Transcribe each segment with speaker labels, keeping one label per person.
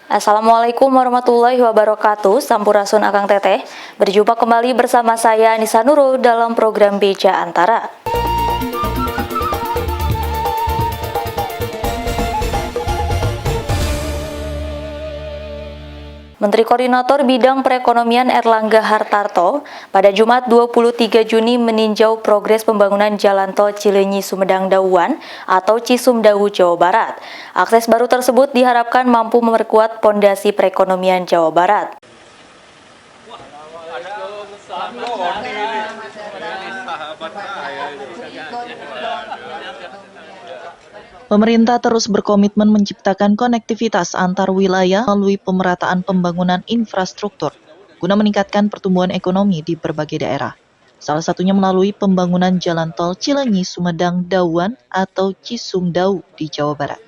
Speaker 1: Assalamualaikum warahmatullahi wabarakatuh. Sampurasun Akang Teteh. Berjumpa kembali bersama saya Anissa Nurul dalam program Beja Antara. Menteri Koordinator Bidang Perekonomian Erlangga Hartarto pada Jumat 23 Juni meninjau progres pembangunan Jalan Tol Cileunyi-Sumedang-Dauan atau Cisumdawu, Jawa Barat. Akses baru tersebut diharapkan mampu memperkuat pondasi perekonomian Jawa Barat.
Speaker 2: Pemerintah terus berkomitmen menciptakan konektivitas antar wilayah melalui pemerataan pembangunan infrastruktur guna meningkatkan pertumbuhan ekonomi di berbagai daerah. Salah satunya melalui pembangunan Jalan Tol Cileunyi-Sumedang-Dauan atau Cisumdawu di Jawa Barat.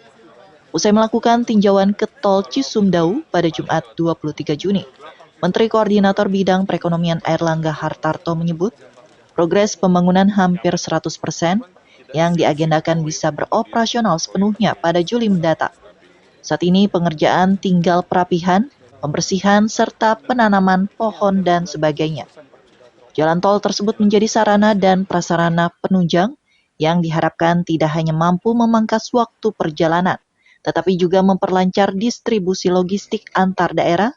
Speaker 2: Usai melakukan tinjauan ke Tol Cisumdawu pada Jumat 23 Juni, Menteri Koordinator Bidang Perekonomian Erlangga Hartarto menyebut, progres pembangunan hampir 100%, yang diagendakan bisa beroperasional sepenuhnya pada Juli mendatang. Saat ini pengerjaan tinggal perapihan, pembersihan, serta penanaman pohon dan sebagainya. Jalan tol tersebut menjadi sarana dan prasarana penunjang yang diharapkan tidak hanya mampu memangkas waktu perjalanan, tetapi juga memperlancar distribusi logistik antar daerah,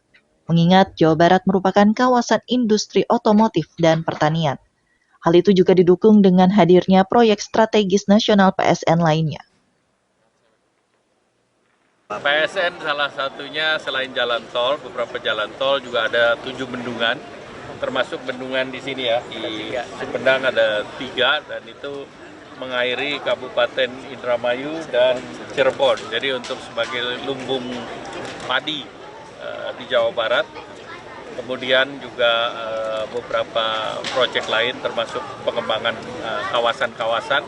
Speaker 2: mengingat Jawa Barat merupakan kawasan industri otomotif dan pertanian. Hal itu juga didukung dengan hadirnya proyek strategis nasional PSN lainnya.
Speaker 3: PSN salah satunya selain jalan tol, beberapa jalan tol juga ada 7 bendungan, termasuk bendungan di sini ya, di Sumedang ada 3 dan itu mengairi Kabupaten Indramayu dan Cirebon. Jadi untuk sebagai lumbung padi di Jawa Barat. Kemudian juga beberapa proyek lain termasuk pengembangan kawasan-kawasan,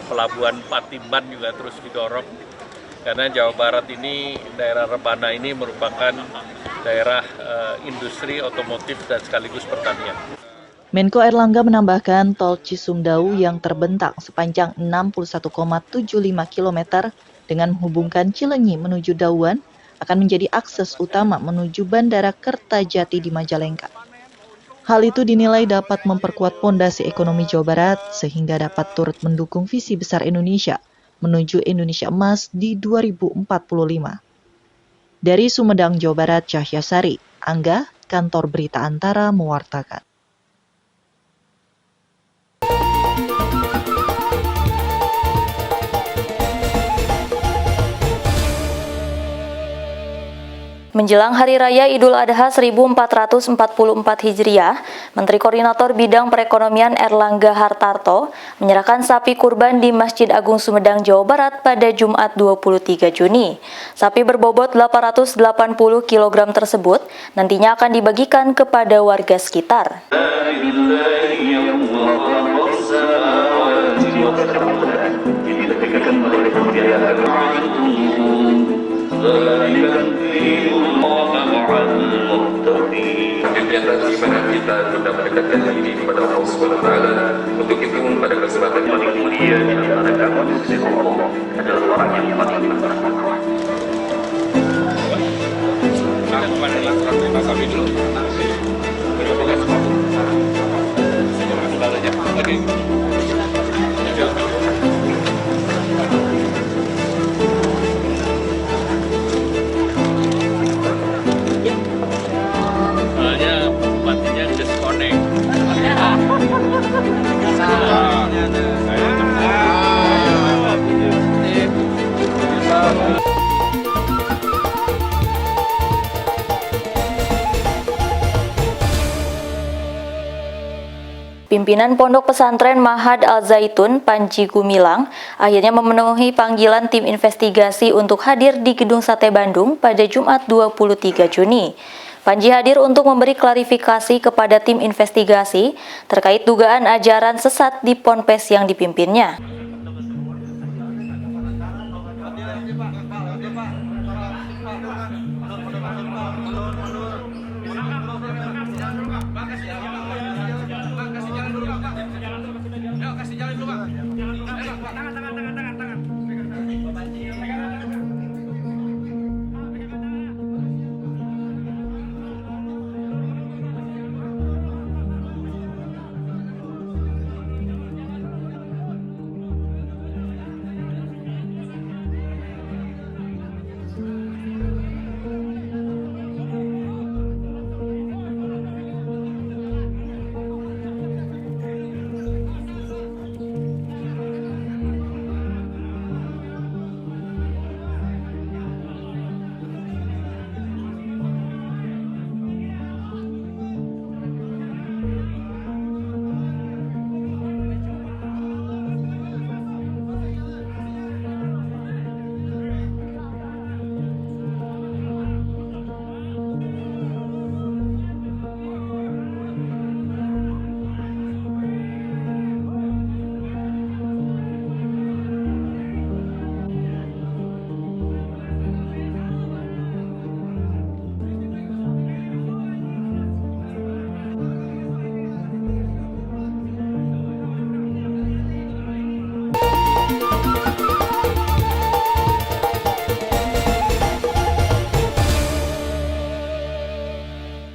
Speaker 3: pelabuhan Patimban juga terus didorong. Karena Jawa Barat ini, daerah rebana ini merupakan daerah industri otomotif dan sekaligus pertanian.
Speaker 2: Menko Erlangga menambahkan tol Cisumdawu yang terbentang sepanjang 61,75 km dengan menghubungkan Cileunyi menuju Dauan akan menjadi akses utama menuju Bandara Kertajati di Majalengka. Hal itu dinilai dapat memperkuat pondasi ekonomi Jawa Barat sehingga dapat turut mendukung visi besar Indonesia menuju Indonesia Emas di 2045. Dari Sumedang, Jawa Barat, Cahya Sari, Angga, Kantor Berita Antara mewartakan.
Speaker 1: Menjelang Hari Raya Idul Adha 1444 Hijriah, Menteri Koordinator Bidang Perekonomian Erlangga Hartarto menyerahkan sapi kurban di Masjid Agung Sumedang, Jawa Barat pada Jumat 23 Juni. Sapi berbobot 880 kg tersebut nantinya akan dibagikan kepada warga sekitar.
Speaker 4: Di mana kita sudah mendekatkan diri kepada Allah SWT. Untuk itu pada kesempatan paling mulia di antara kamu di sisi Allah adalah orang yang paling bertakwa.
Speaker 1: Pimpinan Pondok Pesantren Mahad Al-Zaitun, Panji Gumilang, akhirnya memenuhi panggilan tim investigasi untuk hadir di Gedung Sate Bandung pada Jumat 23 Juni. Panji hadir untuk memberi klarifikasi kepada tim investigasi terkait dugaan ajaran sesat di ponpes yang dipimpinnya.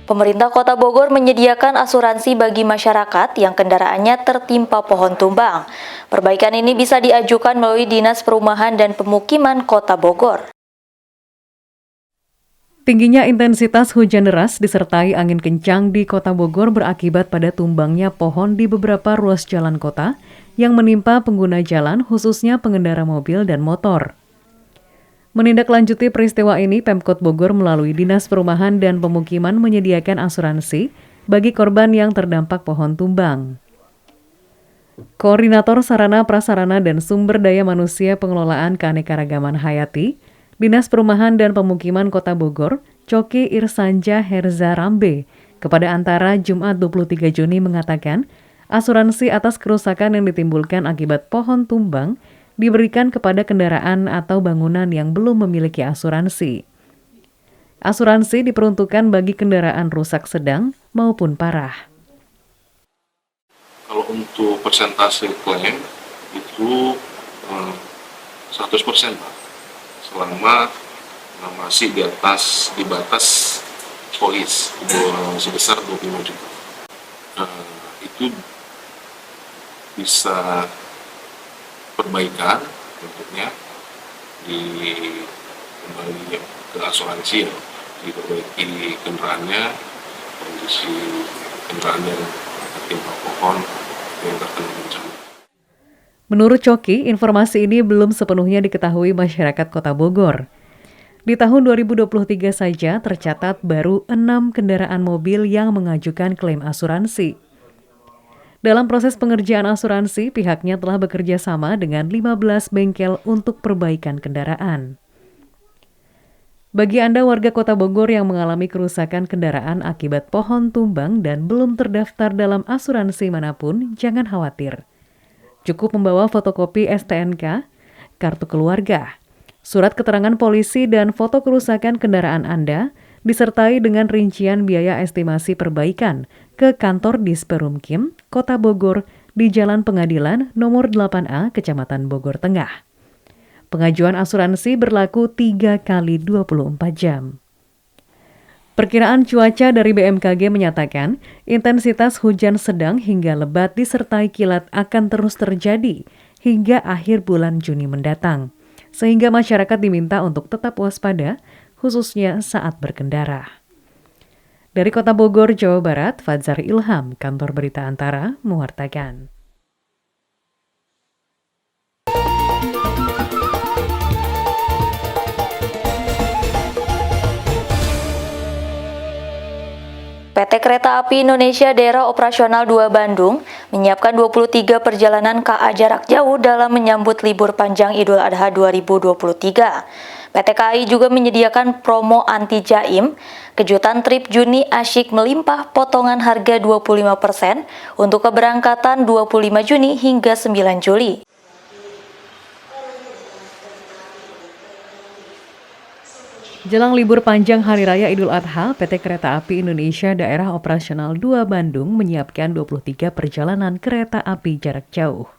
Speaker 1: Pemerintah Kota Bogor menyediakan asuransi bagi masyarakat yang kendaraannya tertimpa pohon tumbang. Perbaikan ini bisa diajukan melalui Dinas Perumahan dan Pemukiman Kota Bogor.
Speaker 5: Tingginya intensitas hujan deras disertai angin kencang di Kota Bogor berakibat pada tumbangnya pohon di beberapa ruas jalan kota yang menimpa pengguna jalan, khususnya pengendara mobil dan motor. Menindaklanjuti peristiwa ini, Pemkot Bogor melalui Dinas Perumahan dan Pemukiman menyediakan asuransi bagi korban yang terdampak pohon tumbang. Koordinator Sarana Prasarana dan Sumber Daya Manusia Pengelolaan Keanekaragaman Hayati, Dinas Perumahan dan Pemukiman Kota Bogor, Coki Irsanja Herza Rambe, kepada Antara Jumat 23 Juni mengatakan, asuransi atas kerusakan yang ditimbulkan akibat pohon tumbang diberikan kepada kendaraan atau bangunan yang belum memiliki asuransi. Asuransi diperuntukkan bagi kendaraan rusak sedang maupun parah.
Speaker 6: Kalau untuk persentase klaim itu 100%, Pak. Selama masih di batas polis sebesar 25 juta. Itu bisa perbaikan bentuknya kembali ke asuransi, ya, diperbaiki kendaraannya, kondisi kendaraan yang tertimpa pohon yang terkena bencana.
Speaker 5: Menurut Coki, informasi ini belum sepenuhnya diketahui masyarakat Kota Bogor. Di tahun 2023 saja tercatat baru 6 kendaraan mobil yang mengajukan klaim asuransi. Dalam proses pengerjaan asuransi, pihaknya telah bekerja sama dengan 15 bengkel untuk perbaikan kendaraan. Bagi Anda warga Kota Bogor yang mengalami kerusakan kendaraan akibat pohon tumbang dan belum terdaftar dalam asuransi manapun, jangan khawatir. Cukup membawa fotokopi STNK, kartu keluarga, surat keterangan polisi dan foto kerusakan kendaraan Anda, disertai dengan rincian biaya estimasi perbaikan ke kantor Disperumkim, Kota Bogor di Jalan Pengadilan nomor 8A, Kecamatan Bogor Tengah. Pengajuan asuransi berlaku 3 kali 24 jam. Perkiraan cuaca dari BMKG menyatakan intensitas hujan sedang hingga lebat disertai kilat akan terus terjadi hingga akhir bulan Juni mendatang, sehingga masyarakat diminta untuk tetap waspada, khususnya saat berkendara. Dari Kota Bogor, Jawa Barat, Fadzar Ilham, Kantor Berita Antara, mewartakan.
Speaker 1: PT Kereta Api Indonesia Daerah Operasional 2 Bandung menyiapkan 23 perjalanan KA jarak jauh dalam menyambut libur panjang Idul Adha 2023. PT KAI juga menyediakan promo anti jaim, kejutan trip Juni asyik melimpah potongan harga 25% untuk keberangkatan 25 Juni hingga 9 Juli.
Speaker 5: Jelang libur panjang Hari Raya Idul Adha, PT Kereta Api Indonesia Daerah Operasional 2 Bandung menyiapkan 23 perjalanan kereta api jarak jauh.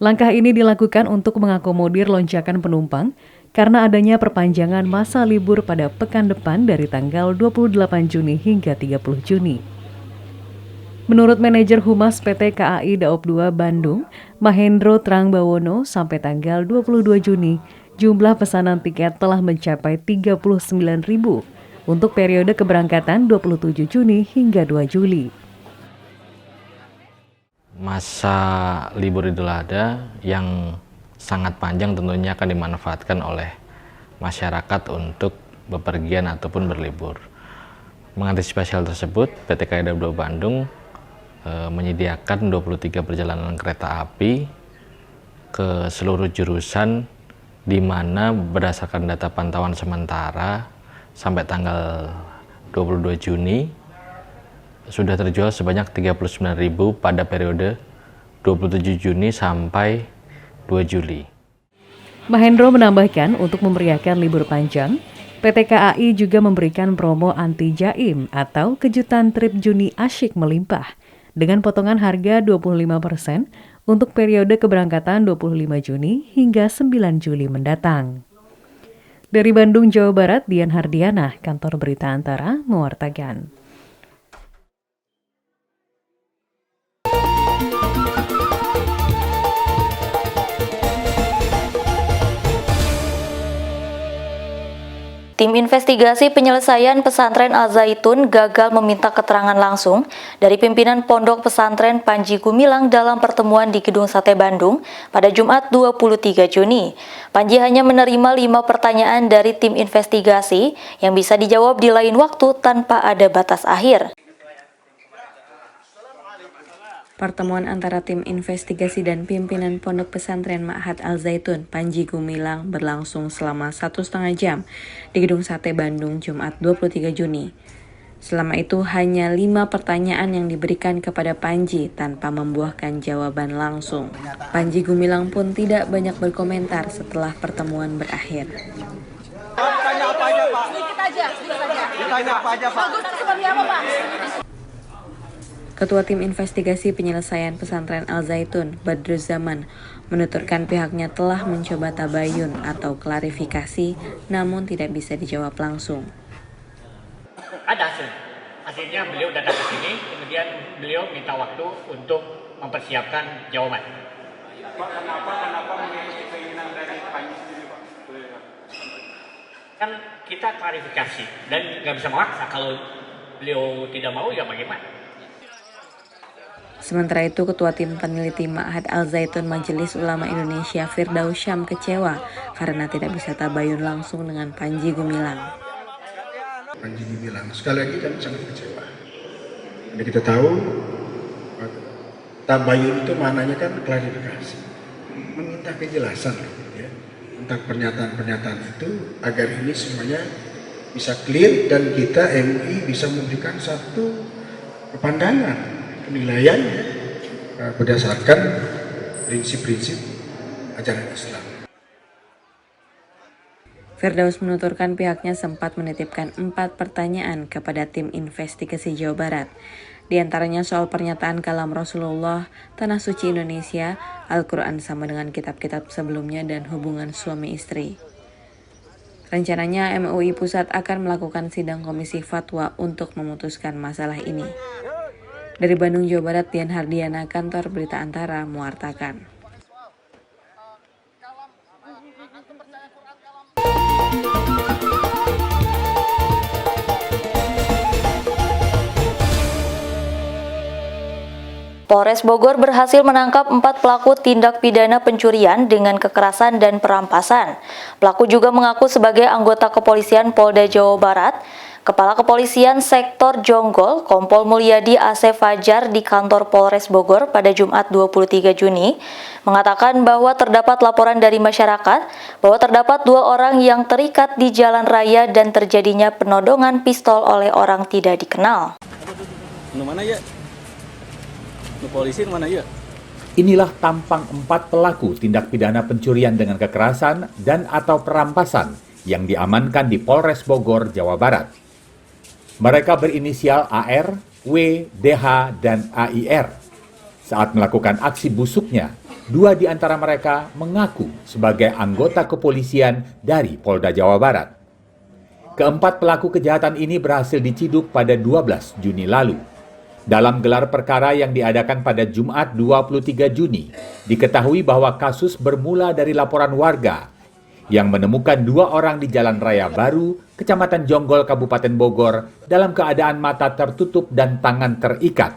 Speaker 5: Langkah ini dilakukan untuk mengakomodir lonjakan penumpang karena adanya perpanjangan masa libur pada pekan depan dari tanggal 28 Juni hingga 30 Juni. Menurut manajer Humas PT KAI Daop 2 Bandung, Mahendro Trangbawono, sampai tanggal 22 Juni, jumlah pesanan tiket telah mencapai 39.000 untuk periode keberangkatan 27 Juni hingga 2 Juli.
Speaker 7: Masa libur Idul Adha yang sangat panjang tentunya akan dimanfaatkan oleh masyarakat untuk bepergian ataupun berlibur. Mengantisipasi hal tersebut, PT KAI Daop 2 Bandung menyediakan 23 perjalanan kereta api ke seluruh jurusan, di mana berdasarkan data pantauan sementara sampai tanggal 22 Juni sudah terjual sebanyak 39.000 pada periode 27 Juni sampai 2 Juli.
Speaker 5: Mahendro menambahkan untuk memeriahkan libur panjang, PT KAI juga memberikan promo anti jaim atau kejutan trip Juni asyik melimpah dengan potongan harga 25% untuk periode keberangkatan 25 Juni hingga 9 Juli mendatang. Dari Bandung, Jawa Barat, Dian Hardiana, Kantor Berita Antara, mewartakan.
Speaker 1: Tim investigasi penyelesaian pesantren Al-Zaitun gagal meminta keterangan langsung dari pimpinan Pondok Pesantren Panji Gumilang dalam pertemuan di Gedung Sate Bandung pada Jumat 23 Juni. Panji hanya menerima 5 pertanyaan dari tim investigasi yang bisa dijawab di lain waktu tanpa ada batas akhir.
Speaker 8: Pertemuan antara tim investigasi dan pimpinan Pondok Pesantren Ma'had Al-Zaitun Panji Gumilang berlangsung selama 1,5 jam di Gedung Sate Bandung Jumat 23 Juni. Selama itu hanya 5 pertanyaan yang diberikan kepada Panji tanpa membuahkan jawaban langsung. Panji Gumilang pun tidak banyak berkomentar setelah pertemuan berakhir.
Speaker 9: Ditanya apa aja, Pak? Sedikit aja. Ditanya apa aja, Pak? Seperti apa, Pak?
Speaker 8: Ketua Tim Investigasi Penyelesaian Pesantren Al-Zaitun, Badruz Zaman, menuturkan pihaknya telah mencoba tabayun atau klarifikasi, namun tidak bisa dijawab langsung.
Speaker 10: Ada hasilnya beliau datang ke sini, kemudian beliau minta waktu untuk mempersiapkan jawaban.
Speaker 9: Pak, kenapa mengikuti keinginan dari Panji sendiri, Pak?
Speaker 10: Kan kita klarifikasi dan nggak bisa memaksa, kalau beliau tidak mau ya bagaimana?
Speaker 8: Sementara itu, Ketua Tim Peneliti Ma'had Al-Zaitun Majelis Ulama Indonesia Firdaus Syam kecewa karena tidak bisa tabayun langsung dengan Panji Gumilang.
Speaker 11: Panji Gumilang, sekali lagi kami sangat kecewa. Karena kita tahu tabayun itu maknanya kan klarifikasi, meminta kejelasan ya, tentang pernyataan-pernyataan itu agar ini semuanya bisa clear dan kita MUI bisa memberikan satu pandangan penilaian berdasarkan prinsip-prinsip ajaran Islam.
Speaker 8: Firdaus menuturkan pihaknya sempat menitipkan 4 pertanyaan kepada tim investigasi Jawa Barat. Di antaranya soal pernyataan kalam Rasulullah, Tanah Suci Indonesia, Al-Quran sama dengan kitab-kitab sebelumnya, dan hubungan suami istri. Rencananya MUI Pusat akan melakukan sidang komisi fatwa untuk memutuskan masalah ini. Dari Bandung, Jawa Barat, Dian Hardiana, Kantor Berita Antara, mewartakan.
Speaker 1: Polres Bogor berhasil menangkap 4 pelaku tindak pidana pencurian dengan kekerasan dan perampasan. Pelaku juga mengaku sebagai anggota kepolisian Polda Jawa Barat. Kepala Kepolisian Sektor Jonggol, Kompol Mulyadi Asef Fajar di kantor Polres Bogor pada Jumat 23 Juni, mengatakan bahwa terdapat laporan dari masyarakat bahwa terdapat 2 orang yang terikat di jalan raya dan terjadinya penodongan pistol oleh orang tidak dikenal.
Speaker 12: Mana ya? Polisi mana ya?
Speaker 13: Inilah tampang 4 pelaku tindak pidana pencurian dengan kekerasan dan atau perampasan yang diamankan di Polres Bogor, Jawa Barat. Mereka berinisial AR, W, DH, dan AIR. Saat melakukan aksi busuknya, 2 di antara mereka mengaku sebagai anggota kepolisian dari Polda Jawa Barat. Keempat pelaku kejahatan ini berhasil diciduk pada 12 Juni lalu. Dalam gelar perkara yang diadakan pada Jumat 23 Juni, diketahui bahwa kasus bermula dari laporan warga yang menemukan 2 orang di Jalan Raya Baru, Kecamatan Jonggol, Kabupaten Bogor, dalam keadaan mata tertutup dan tangan terikat.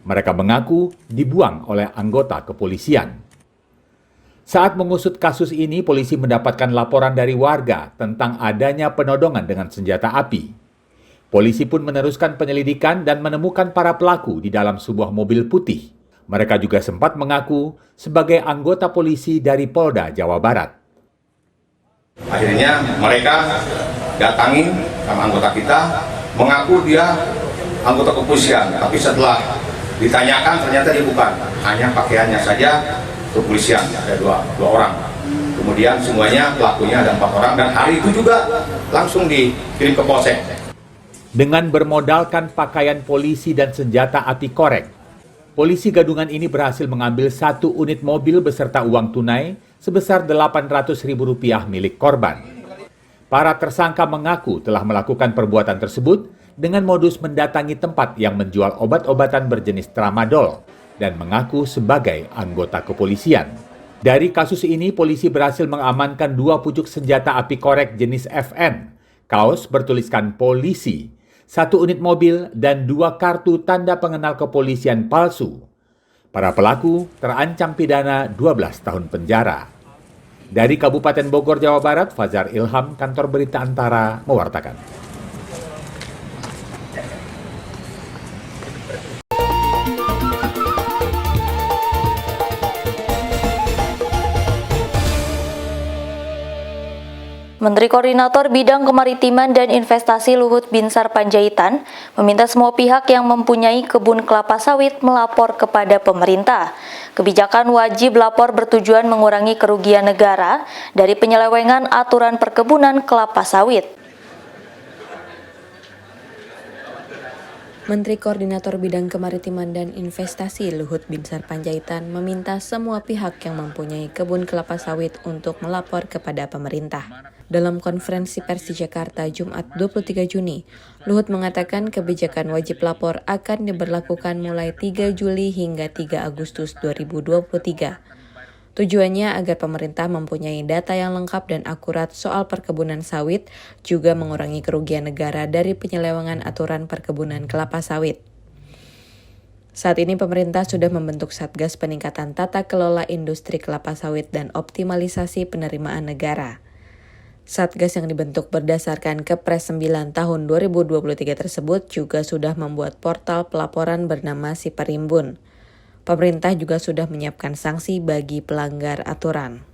Speaker 13: Mereka mengaku dibuang oleh anggota kepolisian. Saat mengusut kasus ini, polisi mendapatkan laporan dari warga tentang adanya penodongan dengan senjata api. Polisi pun meneruskan penyelidikan dan menemukan para pelaku di dalam sebuah mobil putih. Mereka juga sempat mengaku sebagai anggota polisi dari Polda Jawa Barat.
Speaker 14: Akhirnya mereka datangin sama anggota kita, mengaku dia anggota kepolisian, tapi setelah ditanyakan ternyata dia bukan, hanya pakaiannya saja kepolisian, ada dua orang. Kemudian semuanya pelakunya ada 4 orang dan hari itu juga langsung dikirim ke Polsek.
Speaker 13: Dengan bermodalkan pakaian polisi dan senjata api korek, polisi gadungan ini berhasil mengambil 1 unit mobil beserta uang tunai sebesar Rp800.000 milik korban. Para tersangka mengaku telah melakukan perbuatan tersebut dengan modus mendatangi tempat yang menjual obat-obatan berjenis tramadol dan mengaku sebagai anggota kepolisian. Dari kasus ini, polisi berhasil mengamankan 2 pucuk senjata api korek jenis FN, kaos bertuliskan polisi, 1 unit mobil, dan 2 kartu tanda pengenal kepolisian palsu. Para pelaku terancam pidana 12 tahun penjara. Dari Kabupaten Bogor, Jawa Barat, Fajar Ilham, Kantor Berita Antara, mewartakan.
Speaker 1: Menteri Koordinator Bidang Kemaritiman dan Investasi Luhut Binsar Panjaitan meminta semua pihak yang mempunyai kebun kelapa sawit melapor kepada pemerintah. Kebijakan wajib lapor bertujuan mengurangi kerugian negara dari penyelewengan aturan perkebunan kelapa sawit.
Speaker 8: Menteri Koordinator Bidang Kemaritiman dan Investasi Luhut Binsar Panjaitan meminta semua pihak yang mempunyai kebun kelapa sawit untuk melapor kepada pemerintah. Dalam konferensi pers di Jakarta Jumat 23 Juni, Luhut mengatakan kebijakan wajib lapor akan diberlakukan mulai 3 Juli hingga 3 Agustus 2023. Tujuannya agar pemerintah mempunyai data yang lengkap dan akurat soal perkebunan sawit, juga mengurangi kerugian negara dari penyelewengan aturan perkebunan kelapa sawit. Saat ini pemerintah sudah membentuk Satgas Peningkatan Tata Kelola Industri Kelapa Sawit dan Optimalisasi Penerimaan Negara. Satgas yang dibentuk berdasarkan Kepres 9 tahun 2023 tersebut juga sudah membuat portal pelaporan bernama Si Perimbun. Pemerintah juga sudah menyiapkan sanksi bagi pelanggar aturan.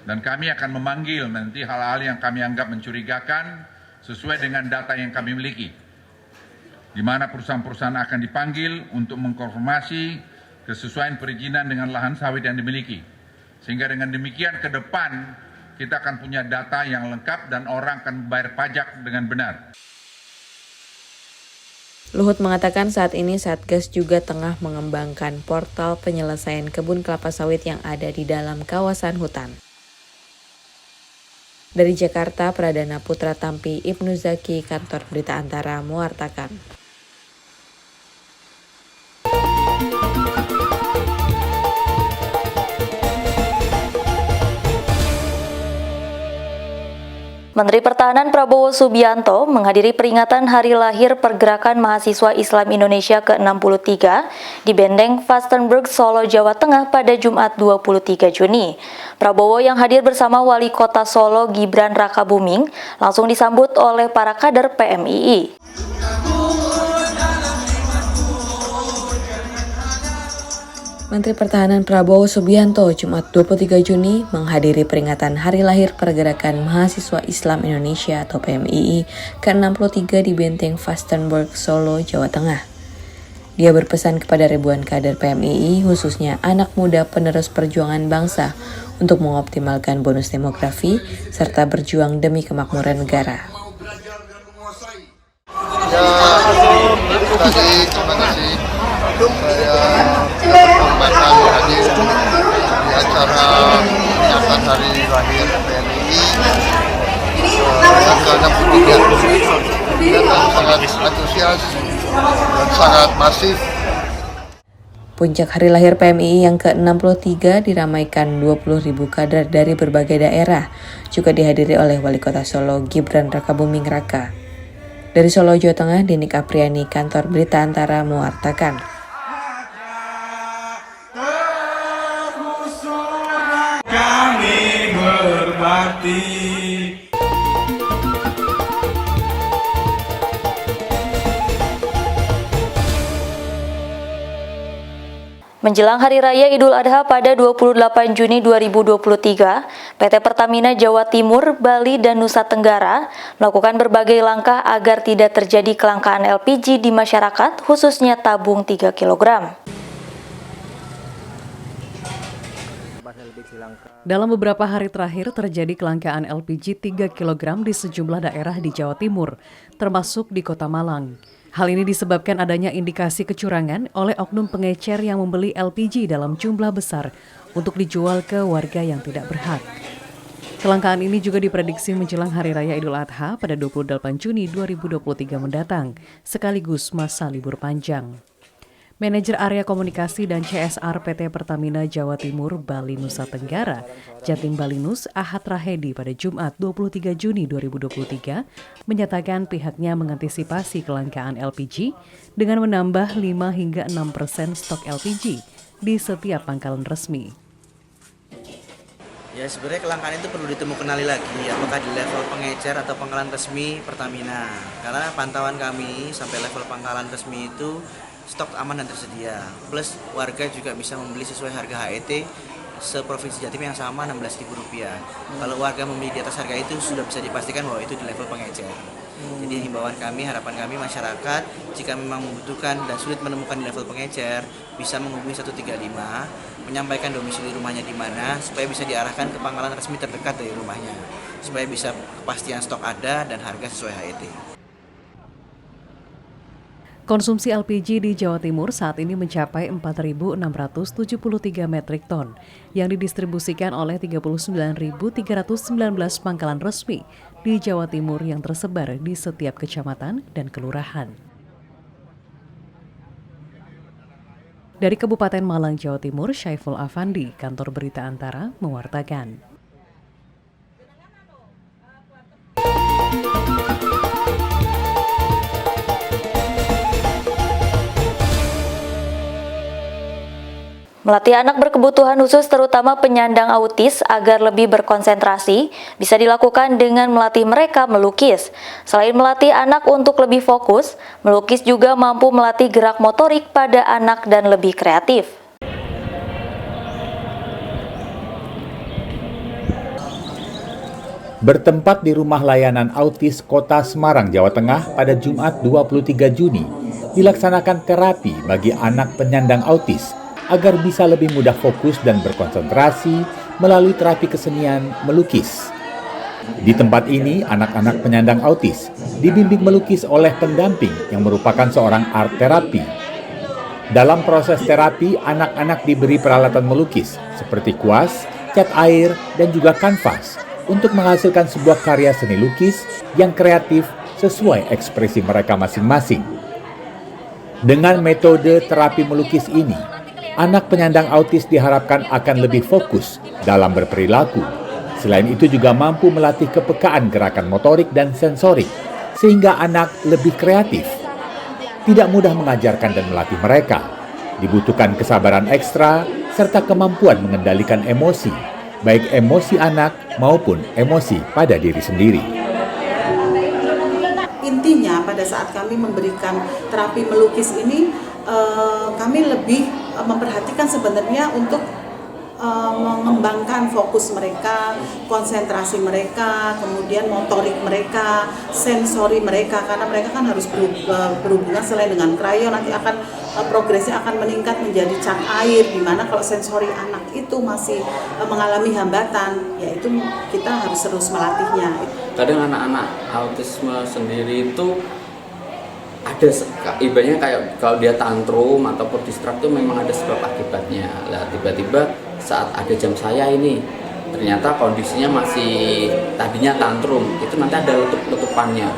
Speaker 15: Dan kami akan memanggil nanti hal-hal yang kami anggap mencurigakan sesuai dengan data yang kami miliki. Di mana perusahaan-perusahaan akan dipanggil untuk mengkonfirmasi kesesuaian perizinan dengan lahan sawit yang dimiliki. Sehingga dengan demikian ke depan kita akan punya data yang lengkap dan orang akan bayar pajak dengan benar.
Speaker 8: Luhut mengatakan saat ini Satgas juga tengah mengembangkan portal penyelesaian kebun kelapa sawit yang ada di dalam kawasan hutan. Dari Jakarta, Pradana Putra Tampi, Ibnu Zaki, Kantor Berita Antara, mewartakan.
Speaker 1: Menteri Pertahanan Prabowo Subianto menghadiri peringatan Hari Lahir Pergerakan Mahasiswa Islam Indonesia ke-63 di Benteng Vastenburg, Solo, Jawa Tengah pada Jumat 23 Juni. Prabowo yang hadir bersama Wali Kota Solo Gibran Rakabuming langsung disambut oleh para kader PMII.
Speaker 8: Menteri Pertahanan Prabowo Subianto Jumat 23 Juni menghadiri peringatan Hari Lahir Pergerakan Mahasiswa Islam Indonesia atau PMII ke-63 di Benteng Vastenburg, Solo, Jawa Tengah. Dia berpesan kepada ribuan kader PMII, khususnya anak muda penerus perjuangan bangsa, untuk mengoptimalkan bonus demografi serta berjuang demi kemakmuran negara.
Speaker 16: Terima kasih. Saya kesempatan hadir di acara peringatan Hari Lahir PMII yang ke-63 dan sangat antusias dan sangat masif.
Speaker 8: Puncak Hari Lahir PMII yang ke-63 diramaikan 20.000 kader dari berbagai daerah, juga dihadiri oleh Wali Kota Solo Gibran Rakabuming Raka. Dari Solo, Jawa Tengah, Dinik Apriani, Kantor Berita Antara, mewartakan.
Speaker 17: Kami berbakti.
Speaker 1: Menjelang Hari Raya Idul Adha pada 28 Juni 2023, PT Pertamina Jawa Timur, Bali, dan Nusa Tenggara melakukan berbagai langkah agar tidak terjadi kelangkaan LPG di masyarakat, khususnya tabung 3 kg.
Speaker 5: Dalam beberapa hari terakhir terjadi kelangkaan LPG 3 kg di sejumlah daerah di Jawa Timur, termasuk di Kota Malang. Hal ini disebabkan adanya indikasi kecurangan oleh oknum pengecer yang membeli LPG dalam jumlah besar untuk dijual ke warga yang tidak berhak. Kelangkaan ini juga diprediksi menjelang Hari Raya Idul Adha pada 28 Juni 2023 mendatang, sekaligus masa libur panjang. Manajer Area Komunikasi dan CSR PT Pertamina Jawa Timur Bali Nusa Tenggara, Jatim Balinus Ahad Rahedi pada Jumat 23 Juni 2023 menyatakan pihaknya mengantisipasi kelangkaan LPG dengan menambah 5 hingga 6% stok LPG di setiap pangkalan resmi.
Speaker 18: Ya sebenarnya kelangkaan itu perlu kenali lagi apakah di level pengecer atau pangkalan resmi Pertamina. Karena pantauan kami sampai level pangkalan resmi itu stok aman dan tersedia. Plus warga juga bisa membeli sesuai harga HET seprovinsi Jatim yang sama Rp16.000. Kalau warga membeli di atas harga itu sudah bisa dipastikan bahwa itu di level pengecer. Jadi himbauan kami, harapan kami masyarakat jika memang membutuhkan dan sulit menemukan di level pengecer bisa menghubungi 135, menyampaikan domisili rumahnya di mana supaya bisa diarahkan ke pangkalan resmi terdekat dari rumahnya supaya bisa kepastian stok ada dan harga sesuai HET.
Speaker 5: Konsumsi LPG di Jawa Timur saat ini mencapai 4.673 metrik ton yang didistribusikan oleh 39.319 pangkalan resmi di Jawa Timur yang tersebar di setiap kecamatan dan kelurahan. Dari Kabupaten Malang, Jawa Timur, Syaiful Afandi, Kantor Berita Antara, mewartakan.
Speaker 1: Melatih anak berkebutuhan khusus terutama penyandang autis agar lebih berkonsentrasi bisa dilakukan dengan melatih mereka melukis. Selain melatih anak untuk lebih fokus, melukis juga mampu melatih gerak motorik pada anak dan lebih kreatif.
Speaker 13: Bertempat di Rumah Layanan Autis Kota Semarang, Jawa Tengah pada Jumat 23 Juni, dilaksanakan terapi bagi anak penyandang autis agar bisa lebih mudah fokus dan berkonsentrasi melalui terapi kesenian melukis. Di tempat ini, anak-anak penyandang autis dibimbing melukis oleh pendamping yang merupakan seorang art terapi. Dalam proses terapi, anak-anak diberi peralatan melukis seperti kuas, cat air, dan juga kanvas untuk menghasilkan sebuah karya seni lukis yang kreatif sesuai ekspresi mereka masing-masing. Dengan metode terapi melukis ini, anak penyandang autis diharapkan akan lebih fokus dalam berperilaku. Selain itu juga mampu melatih kepekaan gerakan motorik dan sensorik, sehingga anak lebih kreatif. Tidak mudah mengajarkan dan melatih mereka. Dibutuhkan kesabaran ekstra, serta kemampuan mengendalikan emosi, baik emosi anak maupun emosi pada diri sendiri.
Speaker 19: Intinya pada saat kami memberikan terapi melukis ini, kami lebih memperhatikan sebenarnya untuk mengembangkan fokus mereka, konsentrasi mereka, kemudian motorik mereka, sensori mereka, karena mereka kan harus berhubungan selain dengan krayon, nanti akan progresnya akan meningkat menjadi cat air, di mana kalau sensori anak itu masih mengalami hambatan, yaitu kita harus terus melatihnya.
Speaker 20: Kadang anak-anak autisme sendiri itu ada ibaratnya kayak kalau dia tantrum ataupun distrak itu memang ada sebab akibatnya. Lah tiba-tiba saat ada jam saya ini ternyata kondisinya masih tadinya tantrum, itu nanti ada letup-letupannya.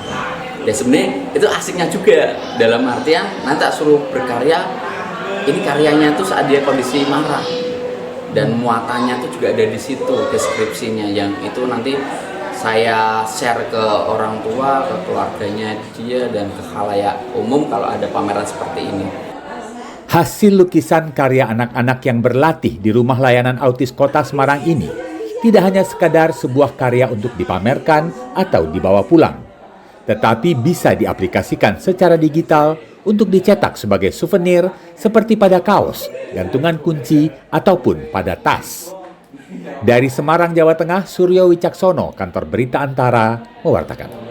Speaker 20: Ya sebenarnya itu asiknya juga dalam artian nanti tak suruh berkarya, ini karyanya tuh saat dia kondisi marah dan muatannya tuh juga ada di situ deskripsinya yang itu nanti saya share ke orang tua, ke keluarganya dia, dan ke khalayak umum kalau ada pameran seperti ini.
Speaker 13: Hasil lukisan karya anak-anak yang berlatih di Rumah Layanan Autis Kota Semarang ini tidak hanya sekadar sebuah karya untuk dipamerkan atau dibawa pulang, tetapi bisa diaplikasikan secara digital untuk dicetak sebagai souvenir seperti pada kaos, gantungan kunci, ataupun pada tas. Dari Semarang, Jawa Tengah, Suryo Wicaksono, Kantor Berita Antara, mewartakan.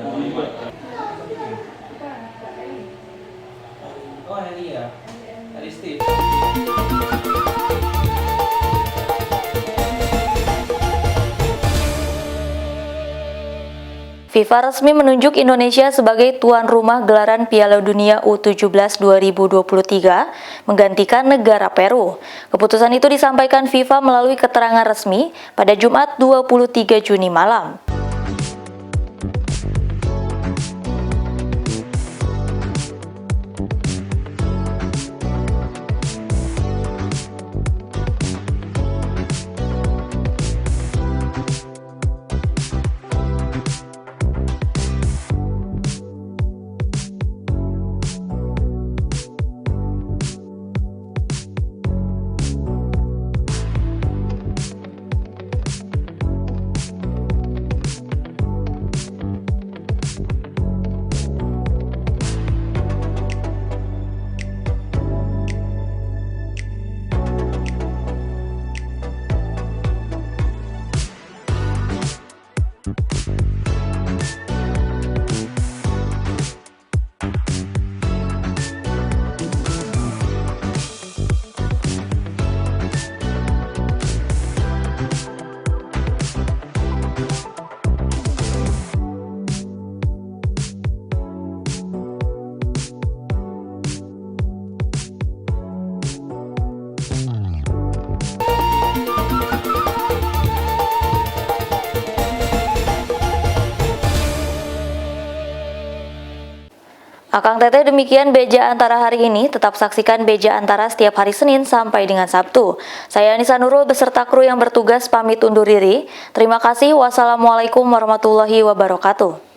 Speaker 1: FIFA resmi menunjuk Indonesia sebagai tuan rumah gelaran Piala Dunia U17 2023 menggantikan negara Peru. Keputusan itu disampaikan FIFA melalui keterangan resmi pada Jumat 23 Juni malam. Akang Teteh, demikian Beja Antara hari ini. Tetap saksikan Beja Antara setiap hari Senin sampai dengan Sabtu. Saya Anissa Nurul beserta kru yang bertugas pamit undur diri. Terima kasih. Wassalamualaikum warahmatullahi wabarakatuh.